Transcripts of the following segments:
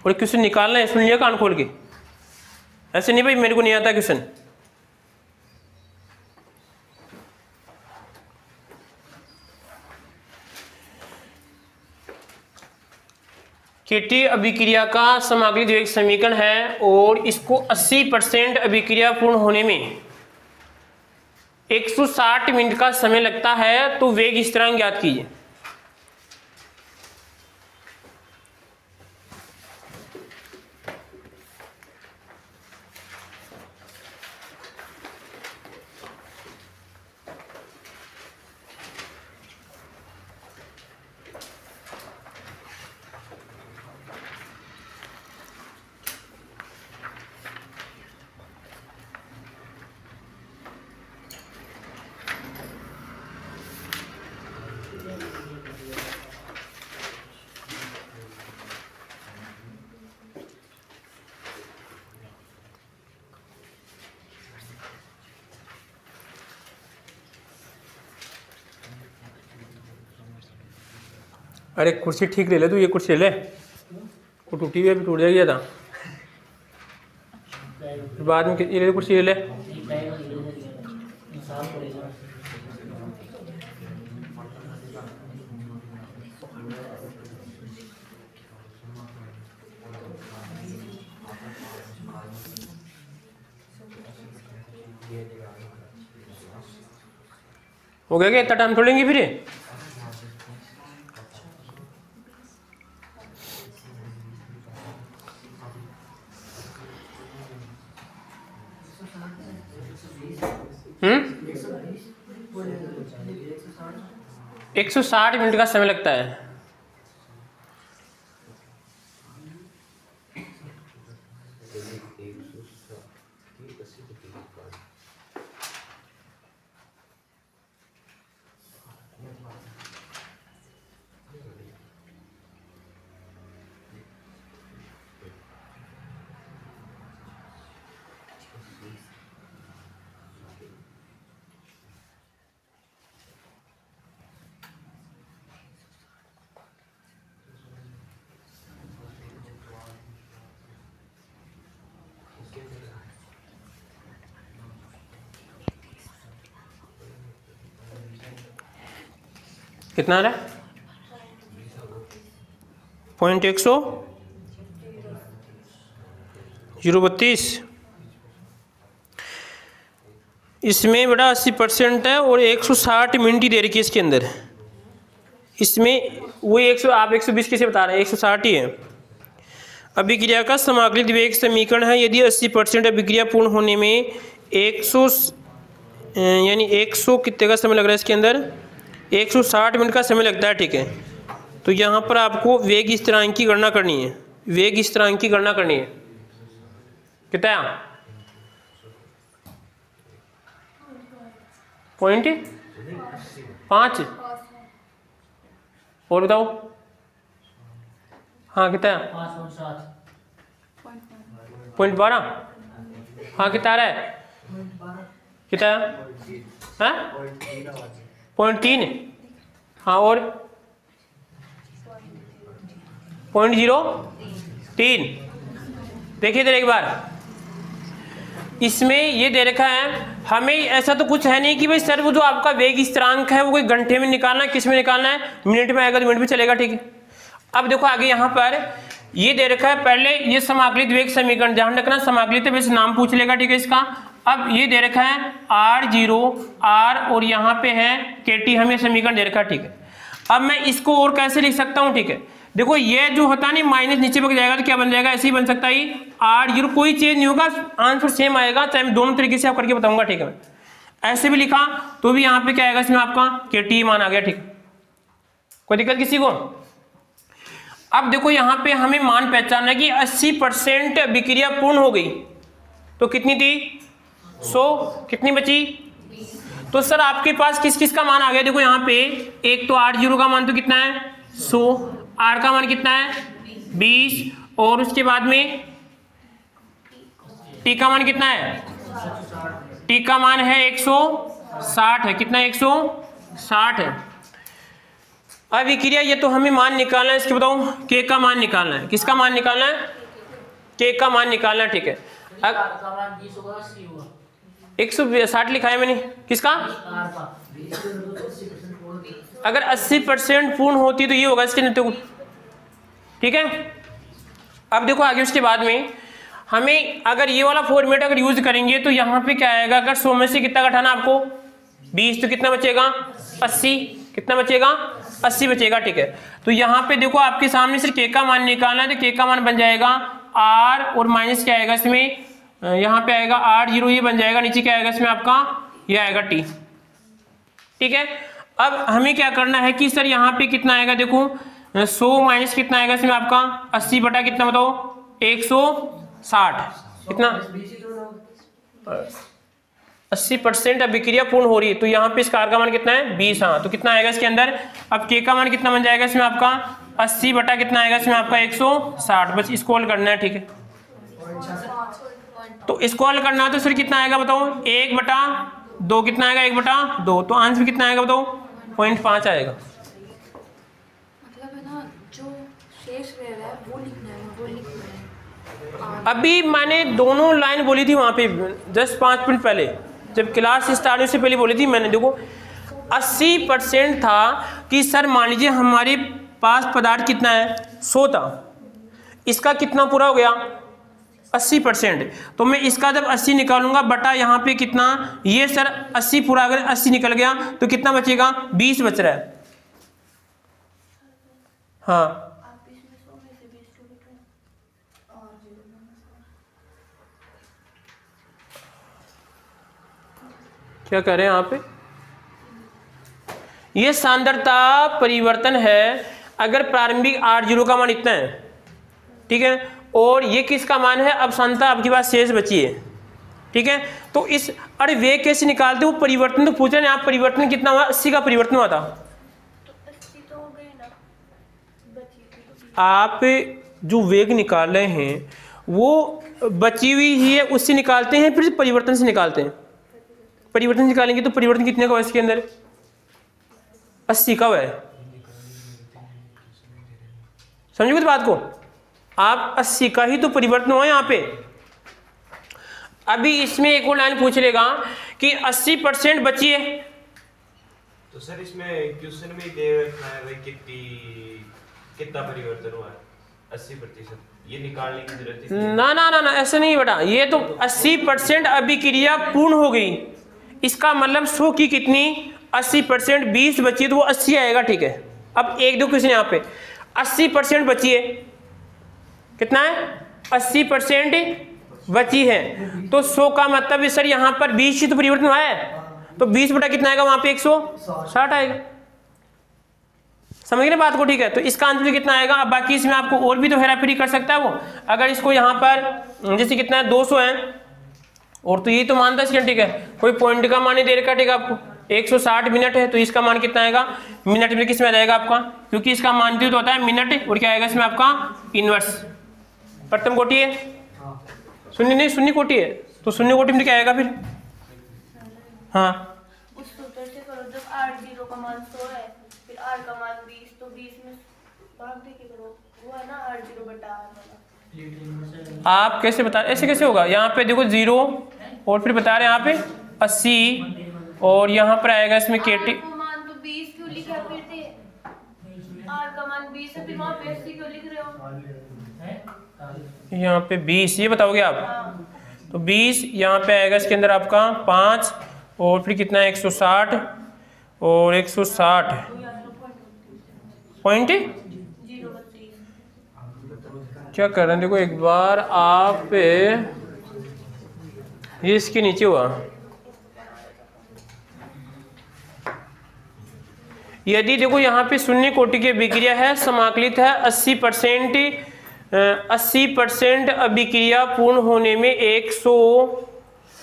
और क्वेश्चन निकालना है, सुन लिया कान खोल के, ऐसे नहीं भाई मेरे को नहीं आता क्वेश्चन। केटी अभिक्रिया का समाग्री द्विवेग समीकरण है और इसको 80% अभिक्रिया पूर्ण होने में 160 मिनट का समय लगता है, तो वेग स्थिरांक ज्ञात कीजिए। अरे कुर्सी ठीक ले ले तू, ये कुर्सी ले ले, वो टूटी हुई अभी टूट जाएगी ज़्यादा बाद में। ये ले कुर्सी ले ले। हो गया क्या? इतना टाइम छोड़ेंगे फिर ये? हम्म 160 मिनट का समय लगता है। कितना आ रहा है? 0.32। इसमें बेटा 80% है और 160 मिनट ही दे रखी है इसके अंदर। इसमें वो 100 आप 120 कैसे बता रहे हैं? 160 ही है। अभिक्रिया का समाग्री द्विवेग समीकरण है, यदि 80% अभिक्रिया पूर्ण होने में 100 यानी 100 कितने का समय लग रहा है इसके अंदर? 160 मिनट का समय लगता है, ठीक है। तो यहाँ पर आपको वेग स्थिरांक की गणना करनी है। वेग स्थिरांक की गणना करनी है कितना? 0.5। और बताओ। हाँ कितना? 0.12। हाँ कितना आ रहा है? कितना? हाँ 0.3। हाँ और 0.03। देखिए इधर एक बार, इसमें ये दे रखा है हमें। ऐसा तो कुछ है नहीं कि भाई सर वो जो आपका वेग स्थिरांक है वो कोई घंटे में निकालना है, किस में निकालना है, मिनट में आएगा तो मिनट में चलेगा, ठीक है। अब देखो आगे यहाँ पर ये दे रखा है, पहले ये समाकलित वेग समीकरण ध्यान रखना, समाकलित वैसे नाम पूछ लेगा, ठीक है इसका। अब ये दे रखा है R0 R और यहाँ पे है KT, हमें समीकरण दे रखा है, ठीक है। अब मैं इसको और कैसे लिख सकता हूँ? ठीक है देखो ये जो होता है नहीं माइनस नीचे बग जाएगा तो क्या बन जाएगा? ऐसे ही बन सकता है R0, कोई चेंज नहीं होगा, आंसर सेम आएगा, चाहे मैं दोनों तरीके से आप करके बताऊंगा, ठीक है। ऐसे भी लिखा तो भी यहाँ पे क्या आएगा? इसमें आपका KT मान आ गया, ठीक। कोई दिक्कत किसी को? अब देखो यहाँ पे हमें मान पहचानना है कि 80% अभिक्रिया पूर्ण हो गई, तो कितनी थी? 100। कितनी बची? तो सर आपके पास किस किस का मान आ गया? देखो यहाँ पे एक तो R0 का मान तो कितना है? 100। R का मान कितना है? 20। और उसके बाद में T का मान कितना है? T का मान है 160 है। कितना? 160 है। अब अभिक्रिया ये तो हमें मान निकालना है, इसके बताओ के का मान निकालना है। किसका मान निकालना है? के का मान निकालना है, ठीक है। 160 लिखा है मैंने, किसका? अगर 80% पूर्ण होती तो ये होगा इसके नित्य, ठीक है। अब देखो आगे उसके बाद में हमें अगर ये वाला फॉर्मेट अगर यूज करेंगे तो यहाँ पे क्या आएगा, अगर 100 में से कितना घटाना आपको 20, तो कितना बचेगा 80, कितना बचेगा 80 बचेगा, ठीक है। तो यहाँ पे देखो आपके सामने सिर्फ के का मान निकालना है, तो के का मान बन जाएगा R और माइनस क्या आएगा इसमें, यहाँ पे आएगा R0, ये बन जाएगा, नीचे क्या आएगा इसमें आपका, ये आएगा T, ठीक है। अब हमें क्या करना है कि सर यहाँ पे कितना आएगा, देखो 100 माइनस कितना आएगा इसमें आपका 80 बटा कितना बताओ 160, कितना 80% अभिक्रिया पूर्ण हो रही है, तो यहाँ पे इसका R का मान कितना है 20, हाँ, तो कितना आएगा इसके अंदर। अब K का मान कितना बन जाएगा इसमें आपका 80 बटा कितना आएगा इसमें आपका 160, बस इसको हल करना है, ठीक है। तो इसको हल करना है तो फिर कितना आएगा बताओ 1/2, कितना आएगा 1/2, तो आंसर कितना आएगा बताओ 0.5 आएगा। मतलब है ना, जो शेष रह रहा है वो लिखना है, वो लिखना है। अभी मैंने दोनों लाइन बोली थी वहां पे जस्ट 5 मिनट पहले, जब क्लास स्टार्ट होने से पहले बोली थी मैंने। देखो 80% था कि सर मान लीजिए हमारे पास पदार्थ कितना है 100 था, इसका कितना पूरा हो गया 80%, तो मैं इसका जब 80 निकालूंगा बटा यहाँ पे कितना, ये सर 80 पूरा अगर 80 निकल गया तो कितना बचेगा 20 बच रहा है, हाँ। क्या कह रहे हैं यहाँ पे, ये सांद्रता परिवर्तन है। अगर प्रारंभिक R0 का मान इतना है, ठीक है, और ये किसका मान है, अब सांद्रता आपके पास शेष बची है, ठीक है। तो इस अरे वे कैसे निकालते, वो परिवर्तन तो पूछा नहीं, आप परिवर्तन कितना हुआ 80 का परिवर्तन हुआ था, तो 80 तो हो गई ना, बची आप जो वेग निकाल रहे हैं वो बची हुई ही है, उससे निकालते हैं फिर परिवर्तन से निकालते हैं। परिवर्तन निकालेंगे तो परिवर्तन कितने का है इसके अंदर 80 का है, समझोगे इस बात को आप, 80 का ही तो परिवर्तन हुआ यहाँ पे। अभी इसमें एक और लाइन पूछ लेगा कि 80% बची है, तो सर इसमें क्वेश्चन में दे रखा है भाई कितना परिवर्तन हुआ है 80%, ये निकालने की जरूरत है ना ना ना ना ऐसा नहीं बेटा, ये तो 80% अभिक्रिया पूर्ण हो गई, इसका मतलब 100 की कितनी 80% 20 बची तो वो 80 आएगा, ठीक है। अब एक दो क्वेश्चन यहाँ पे 80% बची है, कितना है 80% बची है, तो 100 का मतलब सर यहाँ पर 20 ही तो परिवर्तन हुआ है, तो 20 बटा कितना आएगा वहां पे 160 आएगा, समझ गए बात को, ठीक है। तो इसका आंसर कितना आएगा। अब बाकी इसमें आपको और भी तो हेराफेरी कर सकता है वो, अगर इसको यहाँ पर जैसे कितना है 200 है, और तो ये तो मानता है, ठीक है, कोई पॉइंट का मान नहीं दे रखा, ठीक है, आपको 160 मिनट है, तो इसका मान कितना आएगा मिनट में, किस में आ जाएगा आपका, क्योंकि इसका मान तो होता है मिनट, और क्या आएगा इसमें आपका इनवर्स, प्रथम कोटि है, शून्य नहीं शून्य कोटि है, तो शून्य कोटि में क्या आएगा फिर, हाँ उस सूत्र से करो, जब R0 का मान 100 है, फिर R का मान 20, तो 20 में भाग दे के करो, वो है ना R0 बटा R वाला। आप कैसे बता, ऐसे कैसे होगा, यहाँ पे देखो 0 और फिर बता रहे हैं यहाँ पे 80, और यहाँ पर आएगा इसमें केटी, R का मान तो 20 क्यों लिखा फिर थे, R का मान 20 है, फिर वहाँ पे 80 क्यों लिख रहे हो, यहाँ पे 20, ये बताओगे आप, तो 20 यहाँ पे आएगा इसके अंदर आपका 5, और फिर कितना है 160, और 160 पॉइंट क्या कर रहे हैं, देखो एक बार आप ये इसके नीचे हुआ, यदि देखो यहाँ पे शून्य कोटि की अभिक्रिया है, समाकलित है 80% अभिक्रिया पूर्ण होने में 100,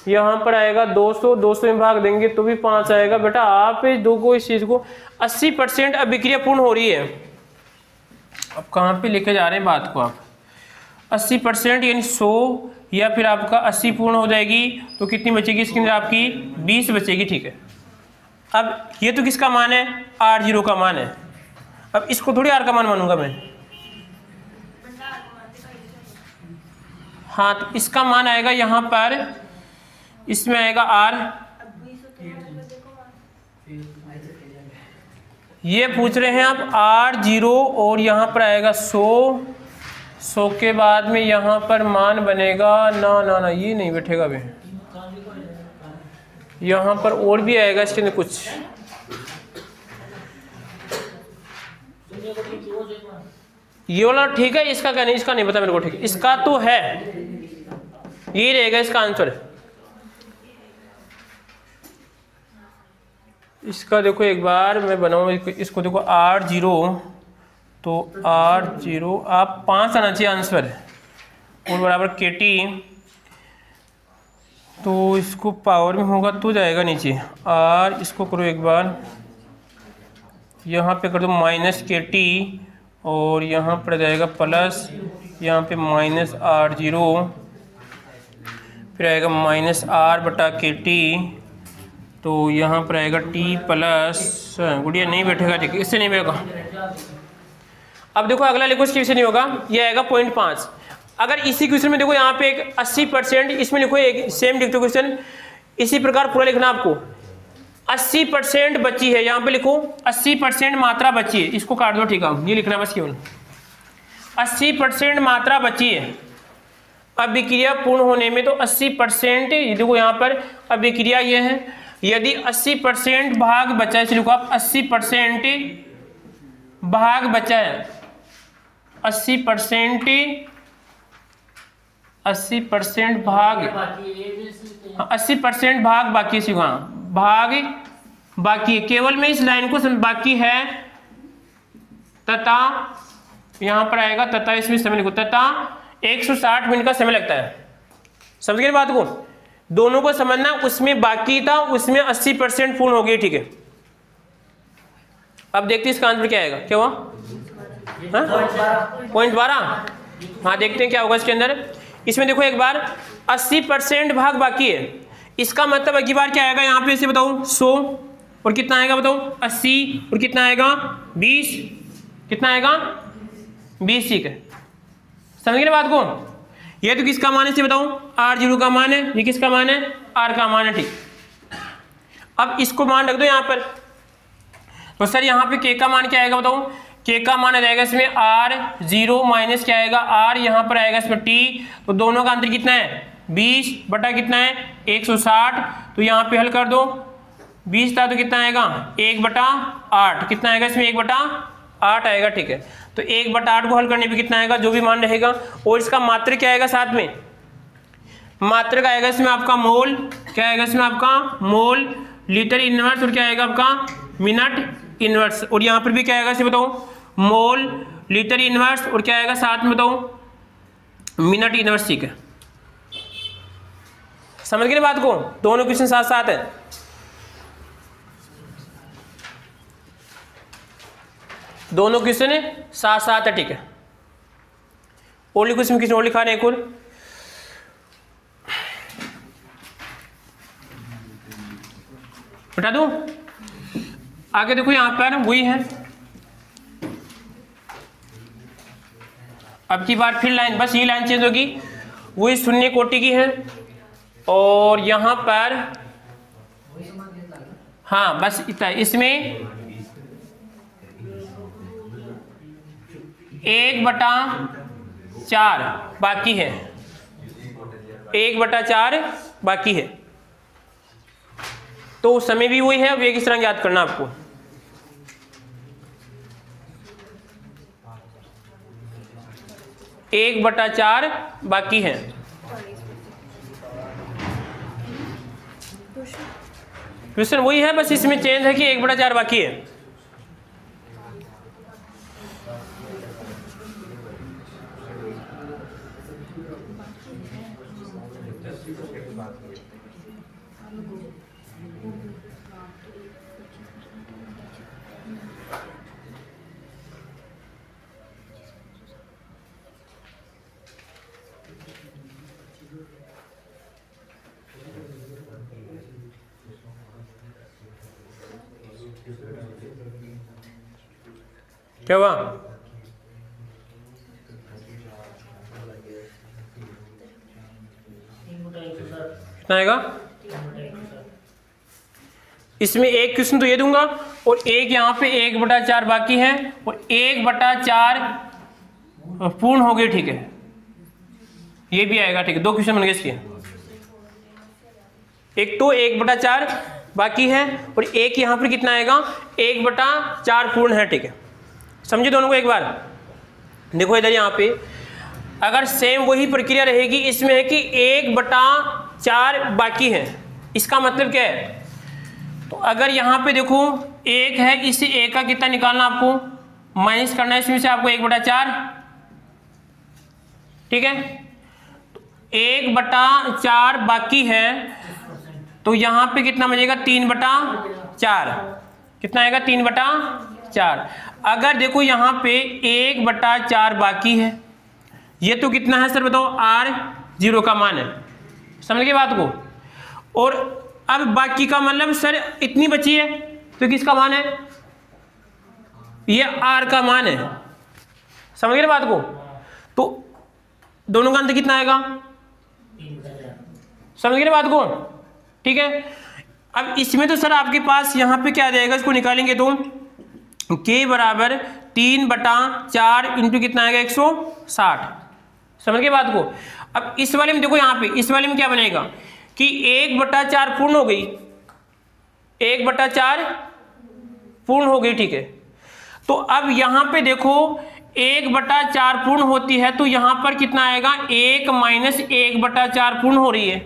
यहाँ पर आएगा 200 में भाग देंगे तो भी 5 आएगा। बेटा आप दो को इस चीज को 80% अभिक्रिया पूर्ण हो रही है, अब कहाँ पे लेके जा रहे हैं बात को आप, 80% यानी 100, या फिर आपका 80 पूर्ण हो जाएगी तो कितनी बचेगी इसके अंदर आपकी 20 बचेगी, ठीक है। अब ये तो किसका मान है R0 का मान है, अब इसको थोड़ी आर का मान मानूंगा मैं। बंदा आर का मान दिखाइए। हाँ, तो इसका मान आएगा यहाँ पर, इसमें आएगा आर। अब 20 होते हैं तो देखो मान। ये पूछ रहे हैं आप R0 और यहाँ पर आएगा 100 के बाद में यहाँ पर मान बनेगा ना ना ना, ये नहीं बैठेगा भाई, यहाँ पर और भी आएगा इसके अंदर कुछ। ये वाला ठीक है, इसका क्या नहीं, इसका नहीं पता मेरे को। ठीक है, इसका तो है, ये रहेगा इसका आंसर। इसका देखो एक बार मैं बनाऊँ इसको, देखो R0, तो R0 आप 5 आना चाहिए आंसर, और बराबर KT, तो इसको पावर में होगा तो जाएगा नीचे R, इसको करो एक बार, यहाँ पे कर दो -KT, और यहाँ पर जाएगा प्लस, यहाँ पे -R0, फिर आएगा -R/KT, तो यहाँ पर आएगा T प्लस, गुड़िया नहीं बैठेगा, ठीक है, इससे नहीं बैठेगा। अब देखो अगला लिखो, इसके से नहीं होगा, ये आएगा 0.5। अगर इसी क्वेश्चन में देखो यहाँ पे एक 80%, इसमें लिखो एक सेम लिख दो क्वेश्चन, इसी प्रकार पूरा लिखना आपको। 80% बची है, यहाँ पे लिखो 80% मात्रा बची है, इसको काट दो, ठीक है, ये लिखना बस केवल 80% मात्रा बची है अभिक्रिया पूर्ण होने में। तो 80% देखो यहाँ पर अभिक्रिया ये है, यदि 80% भाग बचा है, लिखो आप 80% भाग बचा है, 80% भाग, 80% भाग बाकी है, भाग बाकी है, केवल मैं इस लाइन को बाकी है, तथा यहाँ पर आएगा तथा, इसमें समय लिखो, तथा 160 मिनट का समय लगता है। समझ गए बात को, दोनों को समझना, उसमें बाकी था, उसमें 80% पूर्ण हो गई, ठीक है। अब देखते हैं इसका आंसर क्या आएगा, क्या हुआ, 0.12। हाँ देखते हैं क्या होगा इसके अंदर। इसमें देखो एक बार 80% भाग बाकी है, इसका मतलब अगली बार क्या आएगा, यहाँ पे इसे बताओ 100 और कितना आएगा बताओ 80 और कितना आएगा 20, कितना आएगा 20, ठीक है। समझ गए बात को, ये तो किसका मान है इसे बताओ, R0 का मान है, ये किसका मान है, R का मान है, ठीक। अब इसको मान रख दो यहाँ पर, तो सर यहाँ पे K का मान क्या आएगा बताओ, K का मान आ जाएगा इसमें R0 माइनस क्या आएगा R, यहाँ पर आएगा इसमें T, तो दोनों का अंतर कितना है 20 बटा कितना है 160, तो यहाँ पे हल कर दो, 20 था तो कितना आएगा 1/8, कितना आएगा इसमें 1/8 आएगा, ठीक है। तो 1/8 को हल करने पे कितना आएगा, जो भी मान रहेगा, और इसका मात्रक क्या आएगा साथ में, मात्रक आएगा इसमें आपका मोल, क्या आएगा इसमें आपका मोल, लीटर इनवर्स, और क्या आएगा आपका मिनट इनवर्स, और यहाँ पर भी क्या आएगा इसे बताओ मोल, लीटर इनवर्स, और क्या आएगा साथ में बताओ मिनट इनवर्स, ठीक है। समझ गए बात को, दोनों क्वेश्चन साथ साथ है। दोनों क्वेश्चन साथ साथ है, ठीक है। ओनली क्वेश्चन किसी और लिखा रहे एक और, बता दो आगे। देखो यहां पर वही है, अब की बार फिर लाइन, बस ये लाइन चेंज होगी, वही शून्य कोटि की है, और यहां पर हाँ बस इतना, इसमें 1/4 बाकी है, 1/4 बाकी है, तो समय भी वही है। वे किस तरह याद करना आपको, एक 1/4 बाकी है। क्वेश्चन वही है, बस इसमें चेंज है कि 1/4 बाकी है। क्या हुआ? कितना आएगा? इसमें एक क्वेश्चन तो ये दूंगा और एक यहाँ पे 1/4 बाकी है और 1/4 पूर्ण हो गई, ठीक है, ये भी आएगा, ठीक है। 2 क्वेश्चन बन गए इसके। एक तो 1/4 बाकी है और एक यहाँ पर कितना आएगा? 1/4 पूर्ण है, ठीक है। समझे दोनों को एक बार? देखो इधर यहाँ पे अगर सेम वही प्रक्रिया रहेगी, इसमें है कि 1/4 बाकी है, इसका मतलब क्या है? तो अगर यहाँ पे देखो 1 है, इसे 1 का कितना निकालना आपको? माइनस करना है इसमें से आपको 1/4, ठीक है। तो 1/4 बाकी है, तो यहाँ पे कितना बचेगा? 3/4। कितना आएगा? 3/4। अगर देखो यहाँ पे 1/4 बाकी है, ये तो कितना है सर बताओ? R0 का मान है, समझ गए बात को। और अब बाकी का मतलब सर इतनी बची है, तो किसका मान है? ये R का मान है, समझ गए बात को। तो दोनों का अंतर कितना आएगा? समझ गए बात को, ठीक है। अब इसमें तो सर आपके पास यहाँ पे क्या आ जाएगा? इसको निकालेंगे तो K बराबर 3/4 इंटू कितना आएगा? 160, समझ गए बात को। अब इस वाले में देखो, यहाँ पे इस वाले में क्या बनेगा कि 1/4 पूर्ण हो गई, 1/4 पूर्ण हो गई, ठीक है। तो अब यहाँ पे देखो 1/4 पूर्ण होती है, तो यहाँ पर कितना आएगा? 1 माइनस 1/4 पूर्ण हो रही है,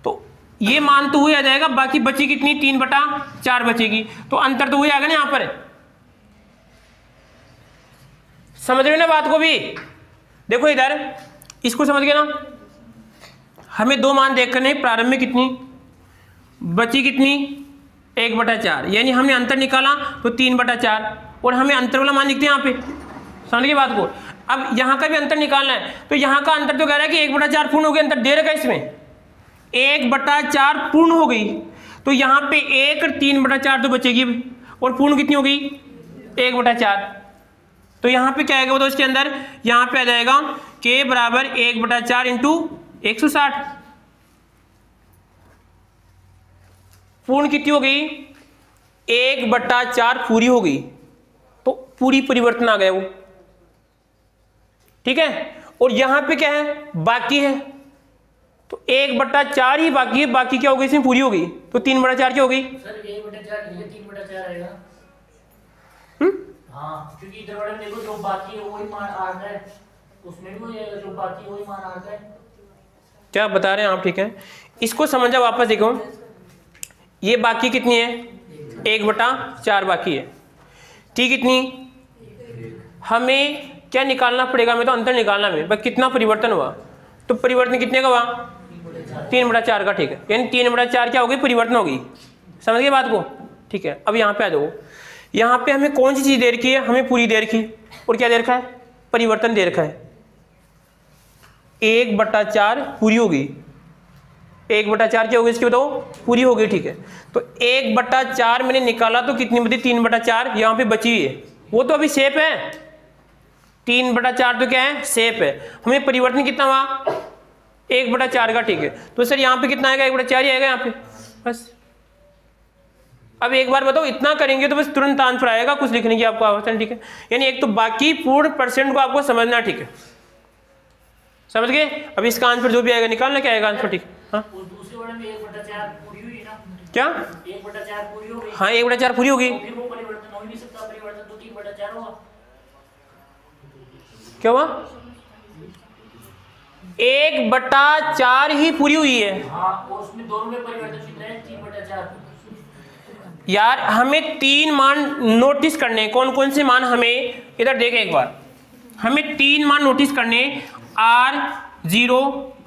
तो ये मान तो वही आ जाएगा, बाकी बची कितनी? 3/4 बचेगी, तो अंतर तो वही आ गया ना यहाँ पर। समझ रहे हो ना बात को भी? देखो इधर इसको समझ गए ना? हमें 2 मान देख करने, प्रारंभ में कितनी बची? कितनी? 1/4, यानी हमने अंतर निकाला तो 3/4, और हमें अंतर वाला मान लिखते हैं यहाँ पे, समझ गए बात को। अब यहाँ का भी अंतर निकालना है, तो यहाँ का अंतर तो कह रहा है कि 1/4 पूर्ण हो गया, अंतर दे रखा है इसमें 1/4 पूर्ण हो गई, तो यहाँ पे 1 और 3/4 तो बचेगी, और पूर्ण कितनी हो गई? 1/4। तो यहाँ पे क्या आएगा? तो इसके अंदर यहाँ पे आ जाएगा K बराबर 1/4 इंटू 160। पूर्ण कितनी हो गई? 1/4 पूरी हो गई, तो पूरी परिवर्तन आ गया वो, ठीक है। और यहाँ पे क्या है? बाकी है, तो 1/4 ही बाकी है, बाकी क्या हो गई? इसमें पूरी हो गई, तो 3/4 क्या हो गई? सर 1/4 ये 3/4 आएगा। हाँ, क्योंकि इधर वाले में देखो जो बाकी है वही मान आ रहा है, उसमें भी वही आएगा, जो बाकी है वही मान आ रहा है। क्या बता रहे हैं आप? ठीक है, इसको समझा, वापस देखो, ये बाकी कितनी है? 1/4 बाकी है, ठीक। कितनी? हमें क्या निकालना पड़ेगा? हमें तो अंतर निकालना है, बस कितना परिवर्तन हुआ? तो परिवर्तन कितने का हुआ? 3/4 का, ठीक है। यानी 3/4 क्या हो गई? परिवर्तन हो गई, समझ गए बात को, ठीक है। अब यहाँ पे आ जाओ, यहाँ पे हमें कौन सी चीज दे रखी है? हमें पूरी दे रखी है, और क्या दे रखा है? परिवर्तन दे रखा है। 1/4 पूरी हो गई, 1/4 क्या हो गई इसकी बताओ? पूरी हो गई, ठीक है। तो 1/4 मैंने निकाला, तो कितनी बची? 3/4 यहाँ पे बची है, वो तो अभी शेप है। 3/4 तो क्या है? शेप है। हमें परिवर्तन कितना हुआ? 1/4 का, ठीक है। तो सर यहाँ पे कितना आएगा? 1/4 ही आएगा यहाँ पे, बस। अब एक बार बताओ, इतना करेंगे तो बस तुरंत आंसर आएगा, कुछ लिखने की आपको आवश्यकता, ठीक है। यानी एक तो बाकी पूर्ण परसेंट को आपको समझना, ठीक है, समझ गए। अब इसका आंसर जो भी आएगा निकालना, क्या आएगा आंसर, ठीक। हाँ, दूसरे वाले में 1/4 पूरी हुई ना? क्या? 1/4 पूरी हो गई। हाँ, 1/4 पूरी हो गई, तो फिर वो परिवर्तन हो ही नहीं सकता, परिवर्तन तो 3/4 होगा। क्या हुआ? 1/4 ही पूरी हुई है। हाँ, और उसमें दोनों में परिवर्तन कितना है? 3/4। यार हमें 3 मान नोटिस करने, कौन कौन से मान? हमें इधर देखें एक बार, हमें 3 मान नोटिस करने, R0,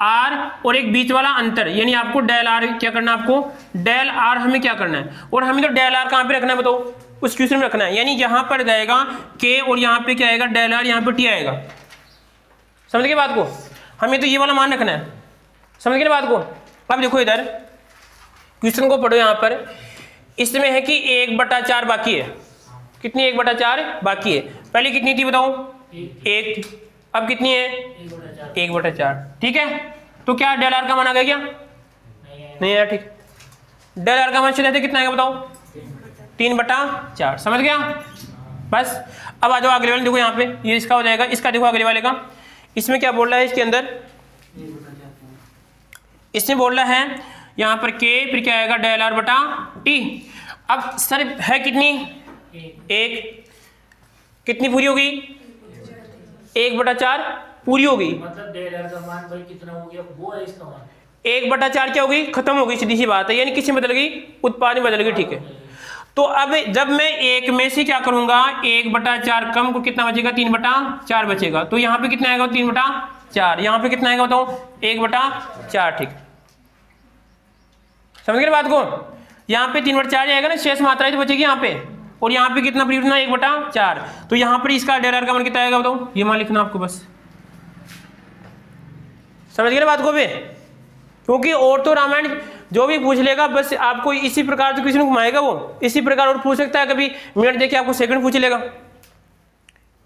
R और एक बीच वाला अंतर, यानी आपको डेल R क्या करना है? आपको डेल R हमें क्या करना है? और हमें तो डेल R कहाँ पे रखना है बताओ? उस क्वेश्चन में रखना है, यानी यहाँ पर जाएगा K और यहाँ पे क्या आएगा? डेल R, यहाँ पे T आएगा, समझ गए बात को। हमें तो ये वाला मान रखना है, समझ गए बात को। अब देखो इधर क्वेश्चन को पढ़ो, यहाँ पर इसमें है कि 1/4 बाकी है, कितनी 1/4 बाकी है। पहले कितनी थी बताओ? 1 थी। अब कितनी है? 1/4। ठीक है, तो क्या डेल आर का मान आ गया क्या? नहीं आया। ठीक, डेल आर का मान चले थे कितना आएगा बताओ? 3/4। समझ गया? बस अब आ जाओ अगले वाले, देखो यहाँ पे ये इसका हो जाएगा, इसका देखो अगले वाले का। इसमें क्या बोल रहा है इसके अंदर? इसमें बोल रहा है यहाँ पर के, फिर क्या आएगा? डेल आर बटा टी। अब सर है कितनी? 1, कितनी पूरी होगी? 1/4 पूरी होगी। मतलब डेल आर का मान भाई कितना हो गया, वो है इसका मान। 1/4 क्या होगी? खत्म हो गई, सीधी सी बात है, यानी किसी में बदल गई, उत्पाद में बदल गई। ठीक है, तो अब जब मैं 1 में से क्या करूंगा? 1/4 कम को कितना बचेगा? 3/4 बचेगा। तो यहाँ पे कितना आएगा? 3/4। यहाँ पे कितना आएगा बताओ? 1/4। ठीक, समझ गए बात को? यहाँ पे 3/4 आएगा ना, शेष मात्रा तो बचेगी यहाँ पे, और यहाँ पे कितना परिवर्तन? 1/4। तो यहाँ पर इसका डेल आर का मान कितना आएगा बताओ? ये मान लिखना आपको बस। समझ गए बात को भी? क्योंकि और तो रामायण जो भी पूछ लेगा बस आपको इसी प्रकार से क्वेश्चन घुमाएगा, वो इसी प्रकार और पूछ सकता है। कभी मिनट देके आपको सेकंड पूछ लेगा,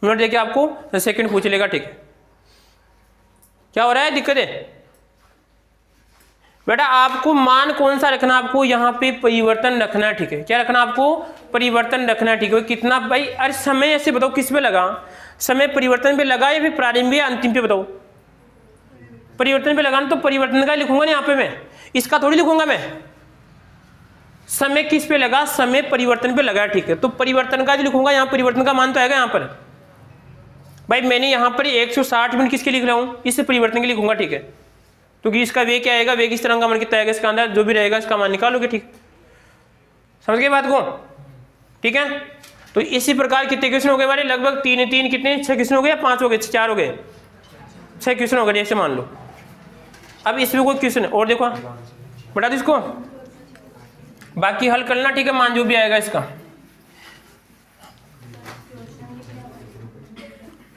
मिनट देके आपको सेकंड पूछ लेगा। ठीक है, क्या हो रहा है? दिक्कत है बेटा? आपको मान कौन सा रखना? आपको यहाँ पे परिवर्तन रखना है। ठीक है, क्या रखना आपको? परिवर्तन रखना है। ठीक है, कितना भाई? अरे समय ऐसे बताओ किस पे लगा? समय परिवर्तन पे लगा या फिर प्रारंभ या अंतिम पे? बताओ। परिवर्तन पे लगाना, तो परिवर्तन का लिखूंगा ना यहाँ पे, मैं इसका थोड़ी लिखूंगा मैं। समय किस पे लगा? समय परिवर्तन पे लगा। ठीक है, तो परिवर्तन का जो लिखूंगा यहाँ, परिवर्तन का मान तो आएगा यहाँ पर। भाई मैंने यहाँ पर 160 मिनट किसके लिख रहा हूँ? इस परिवर्तन के लिखूंगा। ठीक है, क्योंकि इसका वेग क्या आएगा? वेग इस तरह का मान कितना आएगा? इसका अंदर जो भी रहेगा इसका मान निकालोगे। ठीक, समझ गए बात को? ठीक है, तो इसी प्रकार कितने क्वेश्चन हो गए हमारे? लगभग 3 कितने 6 क्वेश्चन हो गए, 5 हो गए, 4 हो गए, 6 क्वेश्चन हो गए, ऐसे मान लो। अब इसमें कोई क्वेश्चन और देखो, बता दो इसको, बाकी हल करना। ठीक है, मान जो भी आएगा इसका।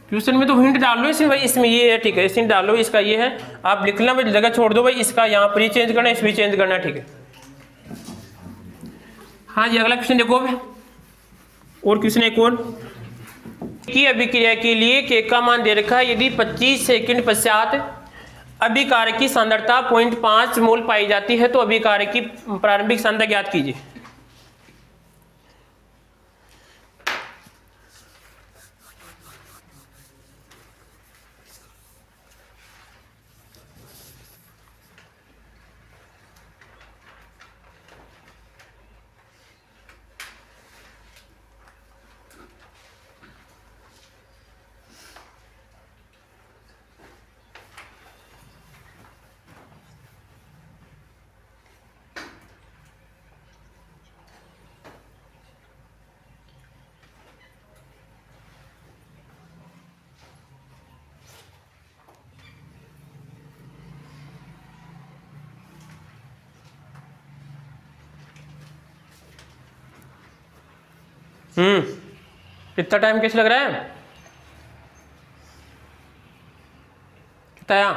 क्वेश्चन में तो हिंट डाल लो इसमें, भाई इसमें ये है। ठीक है, इसमें डाल लो, इसका ये है, आप लिखना भाई, जगह छोड़ दो भाई, इसका यहाँ पर ही चेंज करना, इसमें चेंज करना। ठीक है, हाँ जी, अगला क्वेश्चन देखो। और क्वेश्चन एक और की अभिक्रिया के लिए के का मान दे रखा है। यदि 25 सेकंड पश्चात अभिकारक की सांद्रता 0.5 मोल पाई जाती है तो अभिकारक की प्रारंभिक सांद्रता ज्ञात कीजिए। इतना टाइम कैसे लग रहा है? कितना?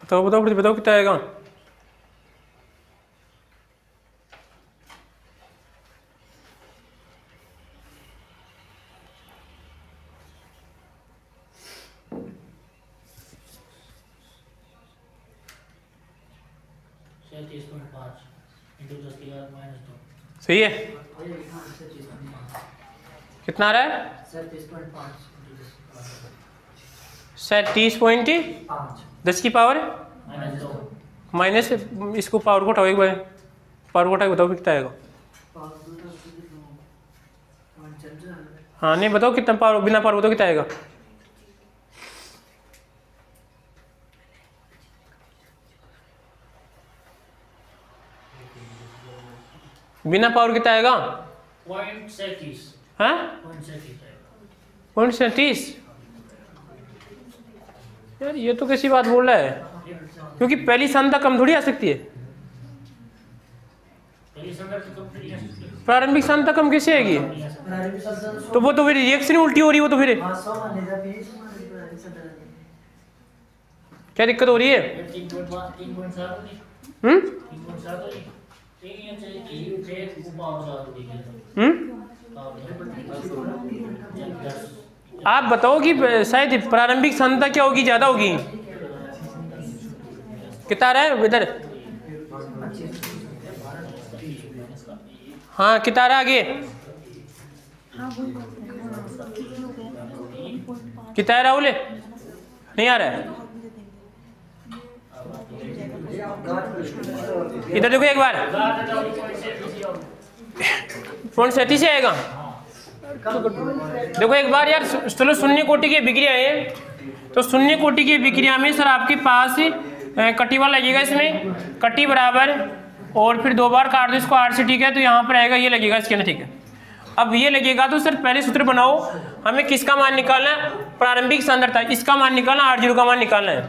बताओ बताओ बताओ कितना आएगा? सही है? कितना आ रहा है? 37.5 10 की पावर माइनस, इसको पावर को उठाओ एक बार, पावर को उठा के बताओ कितना आएगा। हाँ नहीं बताओ कितना पावर, बिना पावर बताओ कितना आएगा। बिना पावर कितना आएगा? 0.37। हाँ 0.37। यार ये तो कैसी बात बोल रहा है, क्योंकि पहली सांद्रता कम थोड़ी आ सकती है। प्रारंभिक सांद्रता कम कैसे आएगी? तो वो तो फिर रिएक्शन उल्टी हो रही है, वो तो फिर क्या दिक्कत हो रही है? आप बताओ कि शायद प्रारंभिक सांद्रता क्या होगी, ज्यादा होगी? कितना आ रहा है इधर? हाँ कितना आ रहा है आगे? कितना है राहुल? नहीं आ रहा है? इधर देखो एक बार, 37 से आएगा। देखो एक बार यार, चलो शून्य कोटि की विक्रिया है, तो शून्य कोटि की विक्रिया में सर आपके पास कटी वाला लगेगा, इसमें कटी बराबर और फिर 2 बार काट दो इसको 8 से, ठीक है? तो यहाँ पर आएगा ये लगेगा इसके अंदर, ठीक है? अब ये लगेगा तो सर पहले सूत्र बनाओ, हमें किसका मान निकालना है? प्रारंभिक सांद्रता, इसका मान निकालना, R0 का मान निकालना है।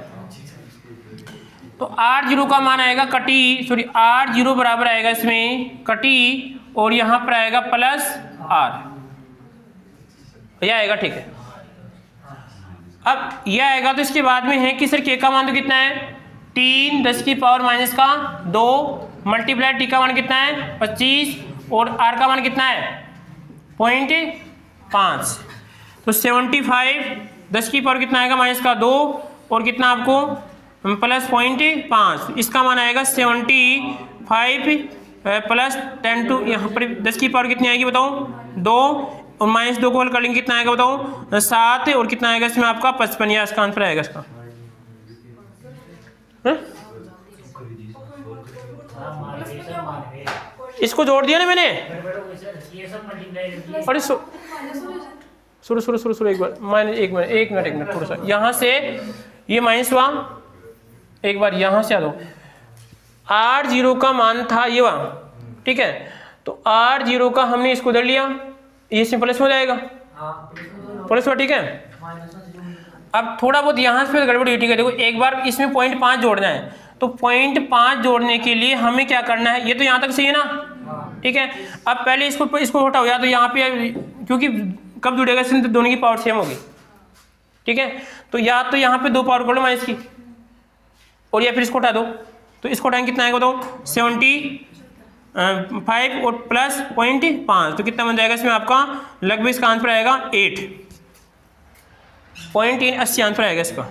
तो R0 का मान आएगा कटी, सॉरी R0 बराबर आएगा इसमें कटी और यहाँ पर आएगा प्लस R, यह आएगा, ठीक है? अब यह आएगा तो इसके बाद में है कि सर K का मान तो कितना है? 3 10 की पावर माइनस का 2 मल्टीप्लाई T का मान कितना है? 25 और R का मान कितना है? 0.5। तो 75 10 की पावर कितना आएगा? माइनस का 2 और कितना आपको प्लस 0.5, इसका मान आएगा 75 प्लस 10 टू यहाँ पर 10 की पावर कितनी आएगी बताओ? 2 और माइनस 2 को हल कर लेंगे कितना आएगा बताओ? 7 और कितना आएगा इसमें आपका 55, या इसका आंसर आएगा इसका। इसको जोड़ दिया ना मैंने। अरे सुनो एक बार, माइनस एक मिनट थोड़ा सा यहाँ से ये माइनस हुआ, एक बार यहाँ से आ दो। R0 का मान था ये वहाँ, ठीक है? तो R0 का हमने इसको उधर लिया, ये इसमें प्लस हो जाएगा, प्लस हुआ, ठीक है? अब थोड़ा बहुत यहाँ से गड़बड़ हुई, ठीक है? देखो एक बार इसमें 0.5 जोड़ना है, तो 0.5 जोड़ने के लिए हमें क्या करना है? ये तो यहाँ तक सही है ना, ठीक है? अब पहले इसको हटाओ, या तो यहाँ पे, क्योंकि कब जुड़ेगा इसमें? तो दोनों की पावर सेम होगी, ठीक है? तो या तो यहाँ पे 2 पावर कर लो माइनस की, और या फिर इसको हटा दो, तो इसको हटाएंगे कितना आएगा बताओ? 75 और प्लस 0.5, तो कितना बन जाएगा इसमें आपका? लगभग इसका आंसर आएगा 8.80 आंसर आएगा इसका।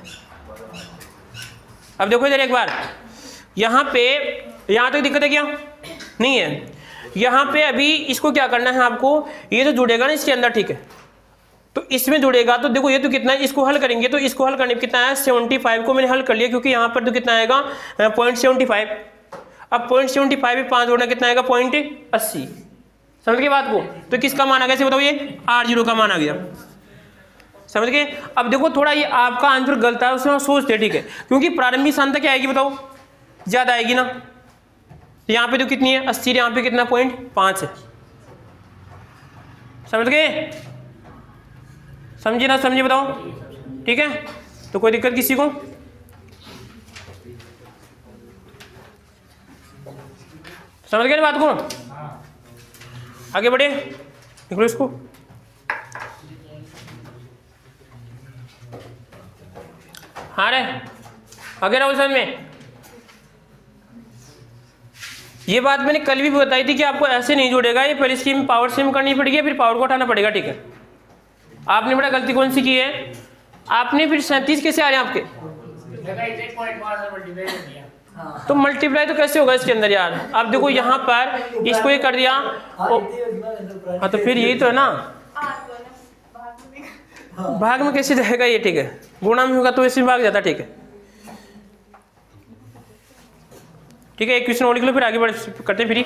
अब देखो इधर एक बार, यहाँ पे यहाँ तक दिक्कत है क्या? नहीं है। यहाँ पे अभी इसको क्या करना है आपको? ये तो जुड़ेगा ना इसके अंदर, ठीक है? तो इसमें जुड़ेगा, तो देखो ये तो कितना है, इसको हल करेंगे तो इसको हल करने में कितना है? 75 को मैंने हल कर लिया, क्योंकि यहाँ पर तो कितना आएगा? 0.75। अब 0.75 में 5 जोड़ना कितना आएगा? 0.80। समझ गए बात को? तो किसका मान आ गया इसे बताओ? ये R0 का मान आ गया, समझ गए? अब देखो थोड़ा ये आपका आंसर गलत है, उसमें सोचते, ठीक है? क्योंकि प्रारंभिक सांद्रता क्या आएगी बताओ? ज्यादा आएगी ना। यहाँ पे तो कितनी है? 80, यहाँ पे कितना? 0.5 है, समझ गए? समझे ना समझे बताओ, ठीक है? तो कोई दिक्कत किसी को? समझ गए ना बात को? आगे बढ़े, निकलो इसको। हाँ रे, आगे रहो समझ में। ये बात मैंने कल भी बताई थी कि आपको ऐसे नहीं जोड़ेगा, ये पहले इसकी पावर सेम करनी पड़ेगी, फिर पावर को हटाना पड़ेगा, ठीक है? आपने बड़ा गलती कौन सी की है? आपने फिर 37 कैसे आ रहे हैं आपके? तो मल्टीप्लाई तो कैसे होगा इसके अंदर यार? आप देखो यहाँ पर इसको ये कर दिया, हाँ तो फिर यही तो है ना, भाग में कैसे जाएगा ये, ठीक है? गुणा में होगा तो इसमें भाग जाता, ठीक है? ठीक है, एक क्वेश्चन और लिख लो, फिर आगे बढ़ करते हैं। फिर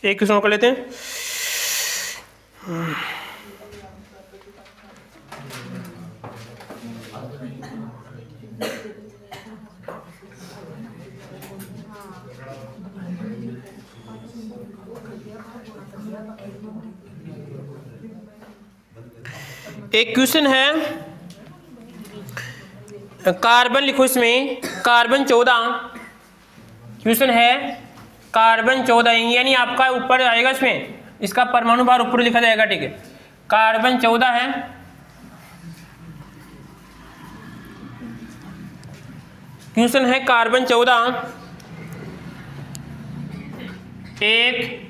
एक क्वेश्चन और कर लेते हैं। एक क्वेश्चन है, कार्बन लिखो, इसमें कार्बन 14 क्वेश्चन है, कार्बन 14, यानी आपका ऊपर आएगा, इसमें इसका परमाणु भार ऊपर लिखा जाएगा, ठीक है। कार्बन 14 है, क्वेश्चन है कार्बन 14 एक,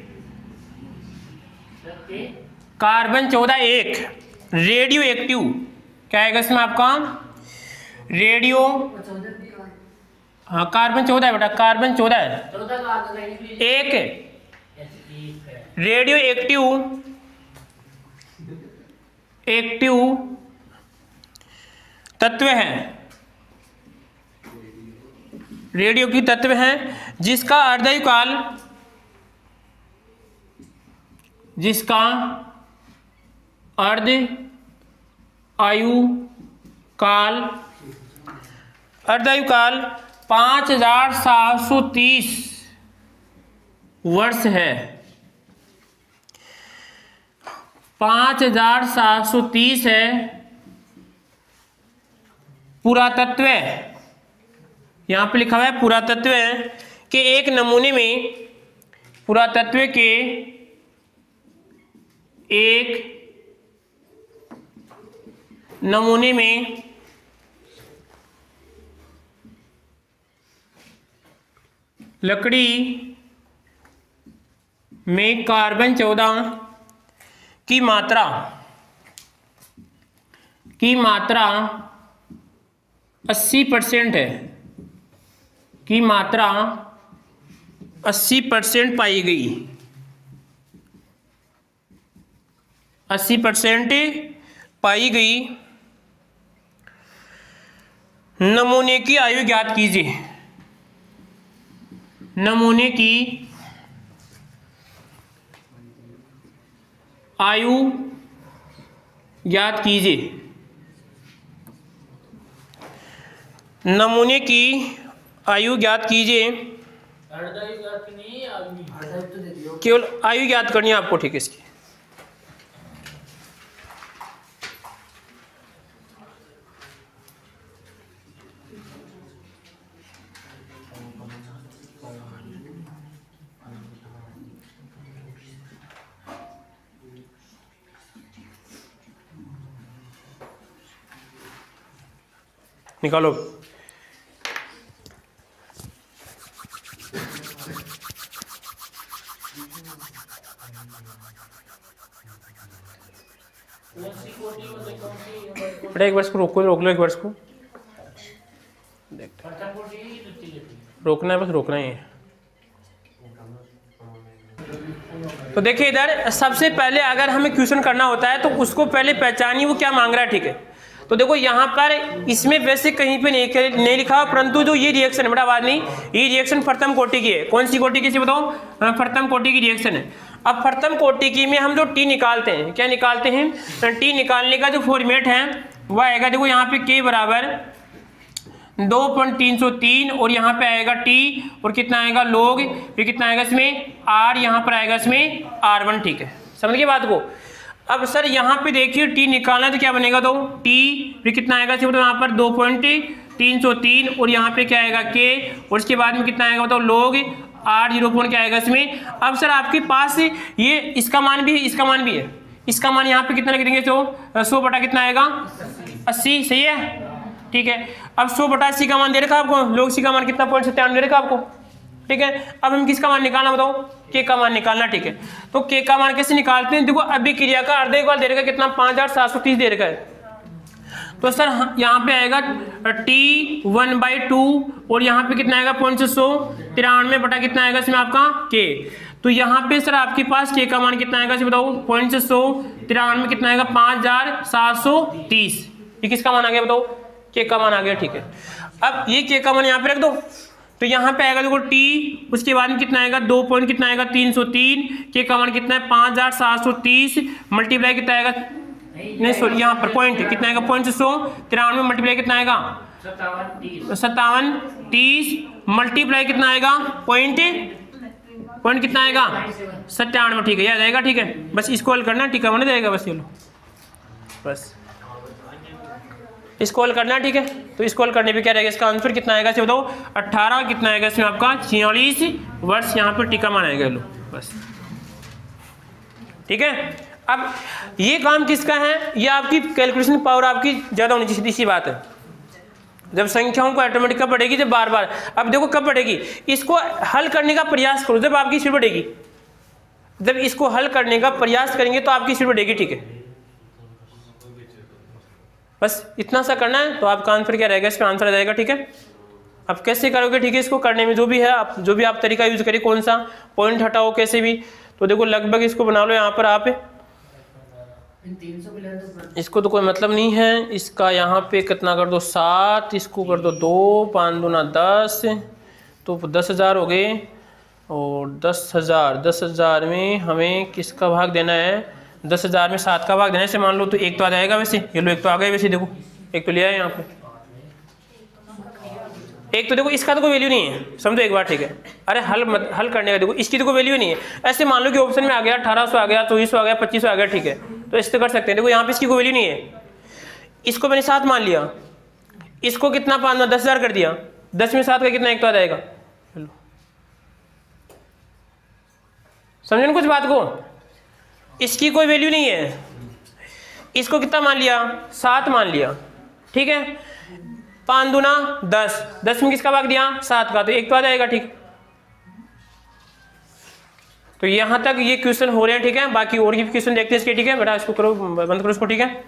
कार्बन 14 एक रेडियो एक्टिव, क्या आएगा इसमें आपका रेडियो, हाँ कार्बन 14 है बेटा, कार्बन 14 है, एक रेडियो एक्टिव तत्व है, रेडियो की तत्व है, जिसका अर्धआयुकाल, जिसका अर्ध आयुकाल 5730 वर्ष है, 5730 है। पुरातत्व, यहाँ पे लिखा हुआ है पुरातत्व के एक नमूने में, पुरातत्व के एक नमूने में लकड़ी में कार्बन 14 की मात्रा 80% है, की मात्रा 80% पाई गई, 80% पाई गई। नमूने की आयु ज्ञात कीजिए, नमूने की आयु ज्ञात कीजिए, नमूने की आयु ज्ञात कीजिए, केवल आयु ज्ञात करनी है आपको, ठीक है। इसकी निकालो। बेटा एक वर्ष को रोक लो, एक वर्ष को रोकना है, बस रोकना ही है। तो देखिए इधर सबसे पहले अगर हमें क्वेश्चन करना होता है तो उसको पहले पहचानिए वो क्या मांग रहा है, ठीक है। तो देखो यहाँ पर इसमें वैसे कहीं पे नहीं लिखा, परंतु जो ये रिएक्शन है बेटा आवाज नहीं, ये रिएक्शन प्रथम कोटि की है। कौन सी कोटि की, बताओ, प्रथम कोटि की रिएक्शन है। अब प्रथम कोटि की में हम जो टी निकालते हैं, क्या निकालते हैं, टी निकालने का जो फॉर्मेट है वह आएगा, देखो यहाँ पे के बराबर 2.303 और यहाँ पे आएगा टी और कितना आएगा लोग, फिर कितना आएगा इसमें आर, यहाँ पर आएगा इसमें R1, ठीक है। समझ गए बात को। अब सर यहाँ पे देखिए टी निकालना है तो क्या बनेगा, तो टी फिर कितना आएगा, तो यहाँ पर 2.303 और यहाँ पे क्या आएगा के, और उसके बाद में कितना आएगा, तो लोग R0 क्या आएगा इसमें। अब सर आपके पास ये इसका मान भी है, इसका मान भी है, इसका मान यहाँ पे कितना लिख देंगे, तो 100 बटा कितना आएगा 80, सही है, ठीक है। अब 100 बटा 80 का मान दे रखा आपको, लोग सी का मान कितना 0.97 दे रखा आपको, ठीक है। अब हम किसका मान निकालना बताओ, के का मान निकालना, ठीक है। तो के का मान कैसे निकालते हैं, देखो अभिक्रिया का अर्धआयुकाल दे रखा है कितना 5730 दे रखा है। तो सर यहाँ पे आएगा T1/2 और यहाँ पे कितना आएगा 0.193 बटा कितना आएगा इसमें आपका के। तो यहाँ पे सर आपके पास के का मान कितना आएगा, बताओ 0.193 कितना आएगा 5730, ये किसका मान आ गया बताओ, के का मान आ गया, ठीक है। अब ये के का मान यहाँ पे रख दो, तो यहाँ पे आएगा देखो टी, उसके बाद में कितना आएगा 2.303, के का मान कितना है 5730 मल्टीप्लाई कितना आएगा, नहीं सॉरी यहाँ पर पॉइंट कितना आएगा 0.193 मल्टीप्लाई कितना आएगा 5730 मल्टीप्लाई कितना आएगा पॉइंट कितना आएगा 97, ठीक है, याद आएगा, ठीक है। बस इसको हल करना, टीका बन जाएगा, बस ये लो, बस इसको हल करना है, ठीक है। तो इसको हल करने पे क्या रहेगा, इसका आंसर कितना आएगा, बताओ 18 कितना आएगा इसमें आपका 46 वर्ष यहाँ पर टीका मान आएगा। लो बस, ठीक है। अब ये काम किसका है, ये आपकी कैलकुलेशन पावर आपकी ज़्यादा होनी चाहिए, इसी बात है। जब संख्याओं को ऑटोमेटिक कब बढ़ेगी, जब बार बार, अब देखो कब बढ़ेगी, इसको हल करने का प्रयास करो जब आपकी स्पीड बढ़ेगी, जब इसको हल करने का प्रयास करेंगे तो आपकी स्पीड बढ़ेगी, ठीक है। बस इतना सा करना है तो आपका आंसर क्या रहेगा, इसका आंसर आ जाएगा, ठीक है। अब कैसे करोगे, ठीक है, इसको करने में जो भी है आप, जो भी आप तरीका यूज करिए, कौन सा पॉइंट हटाओ कैसे भी, तो देखो लगभग इसको बना लो यहाँ पर आप, इसको तो कोई मतलब नहीं है, इसका यहाँ पे कितना कर दो 7, इसको कर दो 2, 5 दूना 10, तो 10,000 हो गए। और 10,000 में हमें किसका भाग देना है, 10,000 में 7 का भाग देना है, ऐसे मान लो तो एक तो आ जाएगा वैसे, ये लो एक तो आ गया वैसे, देखो एक तो लिया है यहाँ पे, एक तो देखो इसका तो कोई वैल्यू नहीं है, समझो एक बार, ठीक है। अरे हल करने का देखो, इसकी तो कोई वैल्यू नहीं है, ऐसे मान लो कि ऑप्शन में आ गया 1800 आ गया, 2400 आ गया, 2500 आ गया, ठीक है, तो इससे कर सकते हैं। देखो यहाँ पे इसकी कोई वैल्यू नहीं है, इसको मैंने 7 मान लिया, इसको कितना 10,000 कर दिया, 10 में 7 का कितना, एक तो आ जाएगा। समझे ना कुछ बात को, इसकी कोई वैल्यू नहीं है, इसको कितना मान लिया 7 मान लिया, ठीक है। 5 दूना 10, 10 में किसका भाग दिया 7 का, तो एक तो आ जाएगा, ठीक। तो यहां तक ये क्वेश्चन हो रहे हैं, ठीक है। बाकी और भी क्वेश्चन देखते हैं इसके, ठीक है बेटा, इसको करो बंद करो इसको, ठीक है।